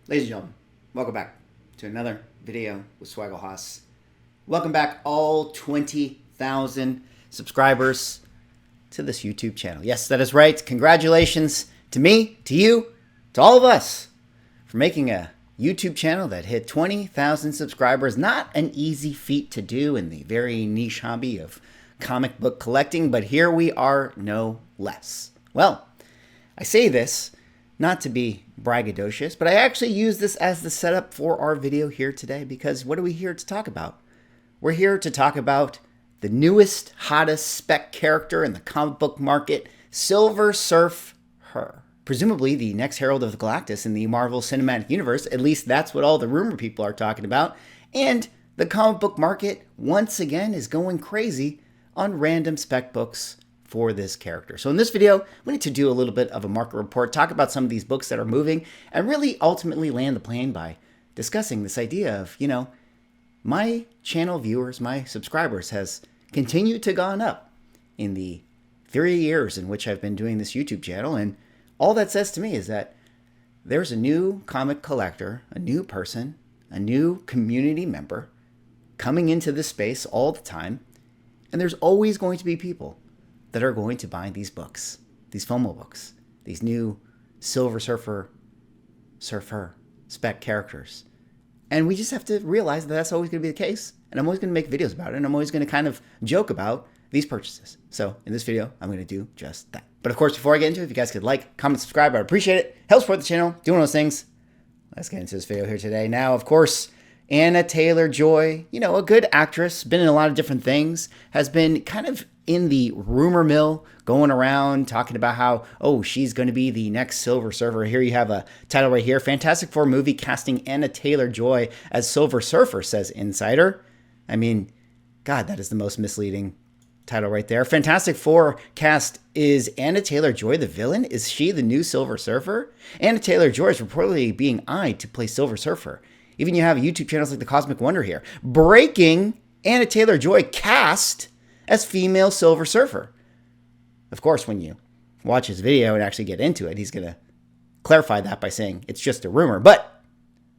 Ladies and gentlemen, welcome back to another video with Swaggle Haas. Welcome back all 20,000 subscribers to this YouTube channel. Yes, that is right. Congratulations to me, to you, to all of us for making a YouTube channel that hit 20,000 subscribers. Not an easy feat to do in the very niche hobby of comic book collecting, but here we are no less. Well, I say this not to be braggadocious, but I actually use this as the setup for our video here today because what are we here to talk about? We're here to talk about the newest, hottest spec character in the comic book market, Silver Surfer. Presumably the next Herald of the Galactus in the Marvel Cinematic Universe. At least that's what all the rumor people are talking about. And the comic book market, once again, is going crazy on random spec books for this character. So in this video, we need to do a little bit of a market report, talk about some of these books that are moving, and really ultimately land the plane by discussing this idea of, my channel viewers, my subscribers has continued to gone up in the 3 years in which I've been doing this YouTube channel. And all that says to me is that there's a new comic collector, a new person, a new community member coming into this space all the time. And there's always going to be people that are going to buy these books, these FOMO books, these new Silver Surfer spec characters. And we just have to realize that that's always going to be the case. And I'm always going to make videos about it. And I'm always going to kind of joke about these purchases. So in this video, I'm going to do just that. But of course, before I get into it, if you guys could like, comment, subscribe, I'd appreciate it. Help support the channel, doing those things. Let's get into this video here today. Now, of course, Anya Taylor Joy, a good actress, been in a lot of different things, has been kind of in the rumor mill, going around talking about how, she's going to be the next Silver Surfer. Here you have a title right here. Fantastic Four movie casting Anya Taylor Joy as Silver Surfer, says Insider. I mean, God, that is the most misleading title right there. Fantastic Four cast, is Anya Taylor Joy the villain? Is she the new Silver Surfer? Anya Taylor Joy is reportedly being eyed to play Silver Surfer. Even you have YouTube channels like the Cosmic Wonder here. Breaking, Anya Taylor Joy cast as female Silver Surfer. Of course, when you watch his video and actually get into it, he's going to clarify that by saying it's just a rumor. But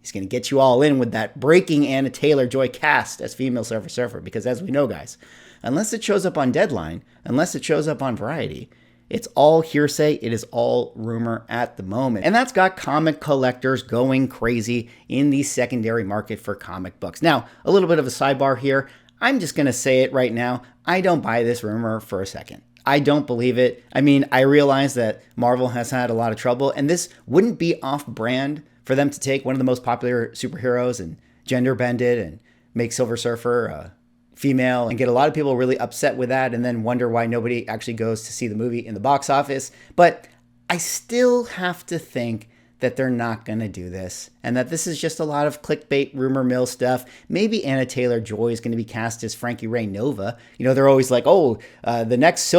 he's going to get you all in with that breaking Anya Taylor Joy cast as female Silver Surfer. Because as we know, guys, unless it shows up on Deadline, unless it shows up on Variety, it's all hearsay. It is all rumor at the moment. And that's got comic collectors going crazy in the secondary market for comic books. Now, a little bit of a sidebar here. I'm just going to say it right now. I don't buy this rumor for a second. I don't believe it. I mean, I realize that Marvel has had a lot of trouble, and this wouldn't be off-brand for them to take one of the most popular superheroes and gender bend it and make Silver Surfer female and get a lot of people really upset with that and then wonder why nobody actually goes to see the movie in the box office. But I still have to think that they're not going to do this and that this is just a lot of clickbait rumor mill stuff. Maybe Anya Taylor Joy is going to be cast as Frankie Ray Nova. They're always like, the next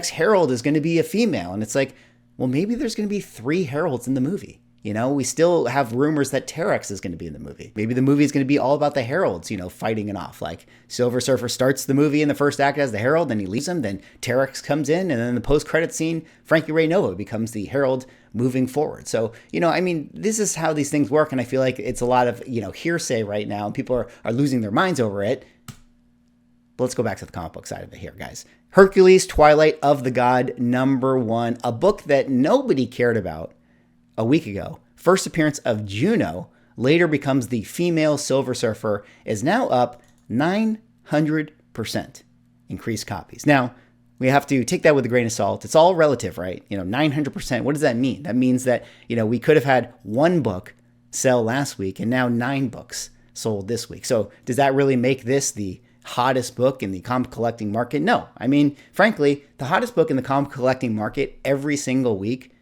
Herald is going to be a female. And it's like, well, maybe there's going to be 3 Heralds in the movie. We still have rumors that Terex is going to be in the movie. Maybe the movie is going to be all about the Heralds, fighting it off. Like Silver Surfer starts the movie in the first act as the Herald, then he leaves him, then Terex comes in, and then the post-credit scene, Frankie Ray Nova becomes the Herald moving forward. So, this is how these things work, and I feel like it's a lot of, hearsay right now, and people are losing their minds over it. But let's go back to the comic book side of it here, guys. Hercules, Twilight of the God, #1, a book that nobody cared about a week ago. First appearance of Juno, later becomes the female Silver Surfer, is now up 900% increased copies. Now, we have to take that with a grain of salt. It's all relative, right? 900%. What does that mean? That means that, we could have had 1 book sell last week and now 9 books sold this week. So does that really make this the hottest book in the comic collecting market? No. I mean, frankly, the hottest book in the comic collecting market every single week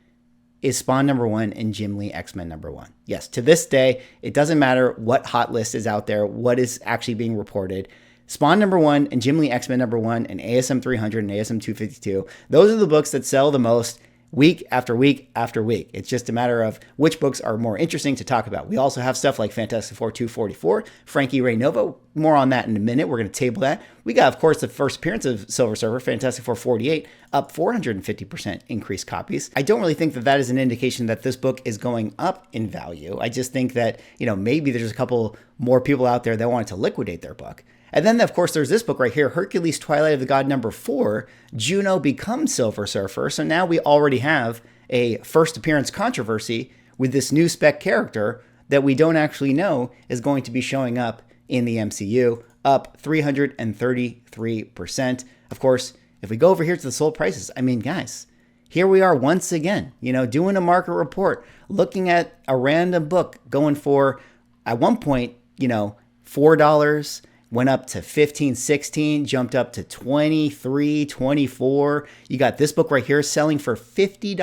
is Spawn #1 and Jim Lee X-Men #1. Yes, to this day, it doesn't matter what hot list is out there, what is actually being reported. Spawn #1 and Jim Lee X-Men #1 and ASM 300 and ASM 252, those are the books that sell the most week after week after week. It's just a matter of which books are more interesting to talk about. We also have stuff like Fantastic Four 244, Frankie Ray Nova. More on that in a minute. We're going to table that. We got, of course, the first appearance of Silver Surfer, Fantastic Four 48, up 450% increased copies. I don't really think that that is an indication that this book is going up in value. I just think that, maybe there's a couple more people out there that wanted to liquidate their book. And then, of course, there's this book right here, Hercules Twilight of the God #4, Juno becomes Silver Surfer. So now we already have a first appearance controversy with this new spec character that we don't actually know is going to be showing up in the MCU, up 333%. Of course, if we go over here to the sold prices, guys, here we are once again, doing a market report, looking at a random book going for, at one point, $4, went up to 15, 16, jumped up to 23, 24. You got this book right here selling for $50.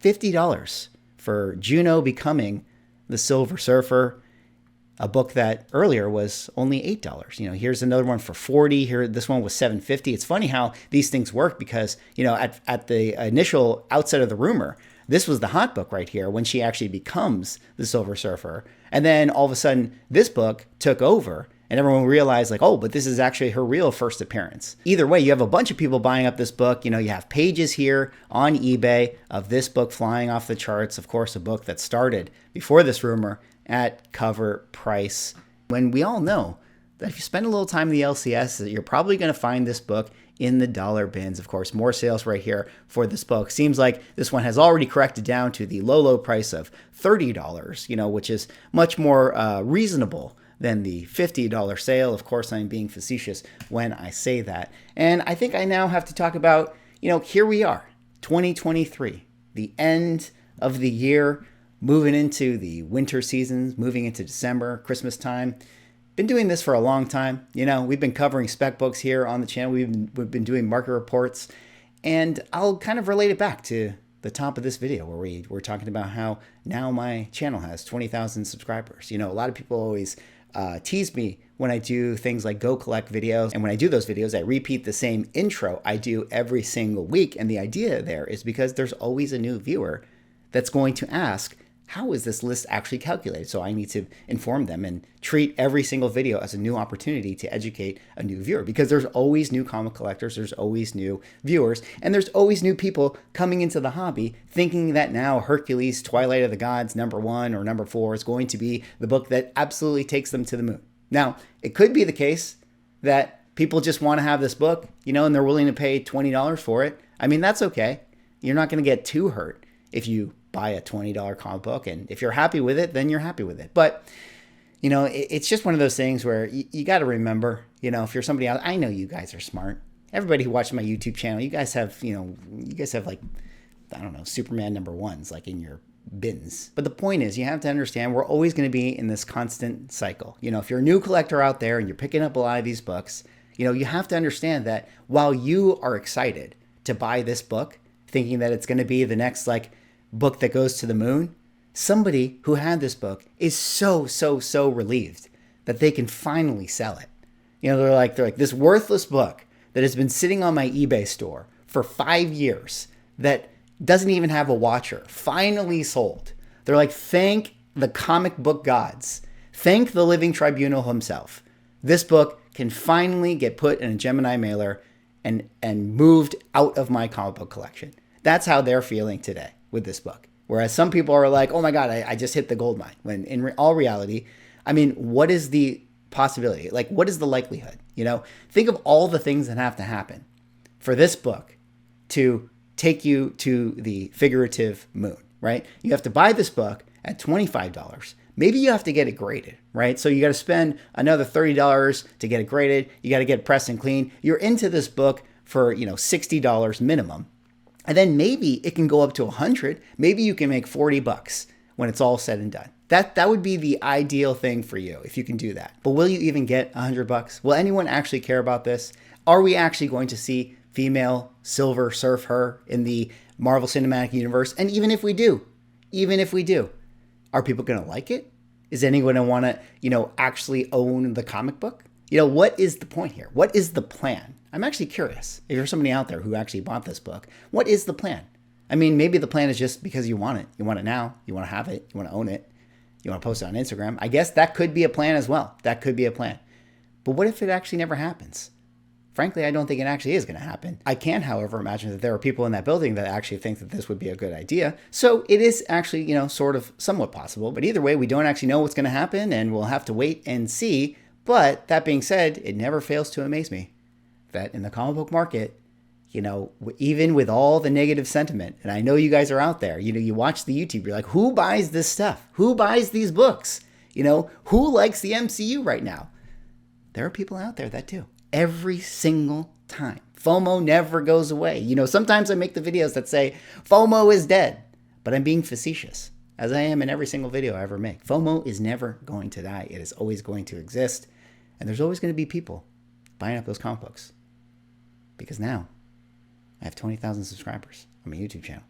$50 for Juno becoming the Silver Surfer, a book that earlier was only $8. Here's another one for $40. Here, this one was $7.50. It's funny how these things work because, at the initial outset of the rumor, this was the hot book right here when she actually becomes the Silver Surfer. And then all of a sudden, this book took over. And everyone realized but this is actually her real first appearance. Either way, you have a bunch of people buying up this book. You have pages here on eBay of this book flying off the charts. Of course, a book that started before this rumor at cover price. When we all know that if you spend a little time in the LCS, you're probably going to find this book in the dollar bins. Of course, more sales right here for this book. Seems like this one has already corrected down to the low price of $30, which is much more reasonable than the $50 sale. Of course, I'm being facetious when I say that. And I think I now have to talk about, here we are, 2023, the end of the year, moving into the winter seasons, moving into December, Christmas time. Been doing this for a long time. We've been covering spec books here on the channel. We've been doing market reports, and I'll kind of relate it back to the top of this video where we're talking about how now my channel has 20,000 subscribers. A lot of people always tease me when I do things like go collect videos. And when I do those videos, I repeat the same intro I do every single week. And the idea there is because there's always a new viewer that's going to ask, how is this list actually calculated? So I need to inform them and treat every single video as a new opportunity to educate a new viewer, because there's always new comic collectors, there's always new viewers, and there's always new people coming into the hobby thinking that now Hercules Twilight of the Gods #1 or #4 is going to be the book that absolutely takes them to the moon. Now, it could be the case that people just want to have this book, and they're willing to pay $20 for it. That's okay. You're not going to get too hurt if you buy a $20 comic book, and if you're happy with it, then you're happy with it. But it's just one of those things where you got to remember, if you're somebody else, I know you guys are smart. Everybody who watches my YouTube channel, you guys have like, I don't know, Superman #1s like in your bins. But the point is, you have to understand we're always going to be in this constant cycle. If you're a new collector out there and you're picking up a lot of these books, you have to understand that while you are excited to buy this book, thinking that it's going to be the next book that goes to the moon, somebody who had this book is so relieved that they can finally sell it. They're like this worthless book that has been sitting on my eBay store for 5 years that doesn't even have a watcher, finally sold. They're like, thank the comic book gods. Thank the living tribunal himself. This book can finally get put in a Gemini mailer and moved out of my comic book collection. That's how they're feeling today with this book. Whereas some people are like, oh my God, I just hit the gold mine. When in all reality, what is the possibility? What is the likelihood? Think of all the things that have to happen for this book to take you to the figurative moon, right? You have to buy this book at $25. Maybe you have to get it graded, right? So you got to spend another $30 to get it graded. You got to get it pressed and clean. You're into this book for, $60 minimum. And then maybe it can go up to $100. Maybe you can make $40 when it's all said and done. That would be the ideal thing for you if you can do that. But will you even get $100? Will anyone actually care about this? Are we actually going to see female Silver Surfer in the Marvel Cinematic Universe? And even if we do, are people going to like it? Is anyone going to want to, actually own the comic book? What is the point here? What is the plan? I'm actually curious. If you're somebody out there who actually bought this book, what is the plan? I mean, maybe the plan is just because you want it. You want it now. You want to have it. You want to own it. You want to post it on Instagram. I guess that could be a plan as well. That could be a plan. But what if it actually never happens? Frankly, I don't think it actually is going to happen. I can, however, imagine that there are people in that building that actually think that this would be a good idea. So it is actually, sort of somewhat possible. But either way, we don't actually know what's going to happen, and we'll have to wait and see. But that being said, it never fails to amaze me that in the comic book market, even with all the negative sentiment, and I know you guys are out there, you watch the YouTube, you're like, who buys this stuff? Who buys these books? Who likes the MCU right now? There are people out there that do. Every single time. FOMO never goes away. Sometimes I make the videos that say FOMO is dead, but I'm being facetious, as I am in every single video I ever make. FOMO is never going to die. It is always going to exist, and there's always going to be people buying up those comic books. Because now I have 20,000 subscribers on my YouTube channel,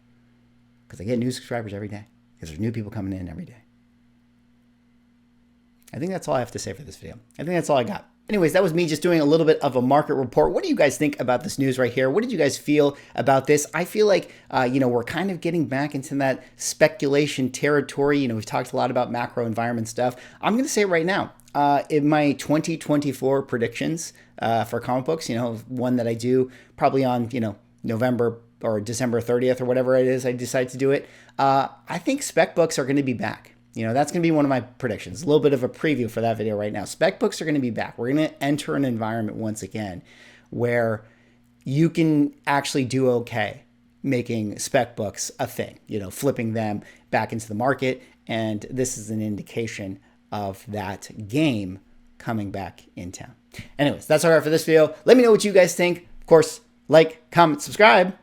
because I get new subscribers every day, because there's new people coming in every day. I think that's all I have to say for this video. I think that's all I got. Anyways, that was me just doing a little bit of a market report. What do you guys think about this news right here? What did you guys feel about this? I feel like, we're kind of getting back into that speculation territory. We've talked a lot about macro environment stuff. I'm going to say right now, in my 2024 predictions for comic books, one that I do probably on, November or December 30th or whatever it is I decide to do it, I think spec books are going to be back. That's going to be one of my predictions. A little bit of a preview for that video right now. Spec books are going to be back. We're going to enter an environment once again where you can actually do okay making spec books a thing, flipping them back into the market. And this is an indication of that game coming back in town. Anyways, that's all right for this video. Let me know what you guys think. Of course, like, comment, subscribe.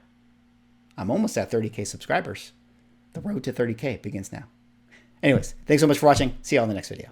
I'm almost at 30K subscribers. The road to 30K begins now. Anyways, thanks so much for watching. See you all in the next video.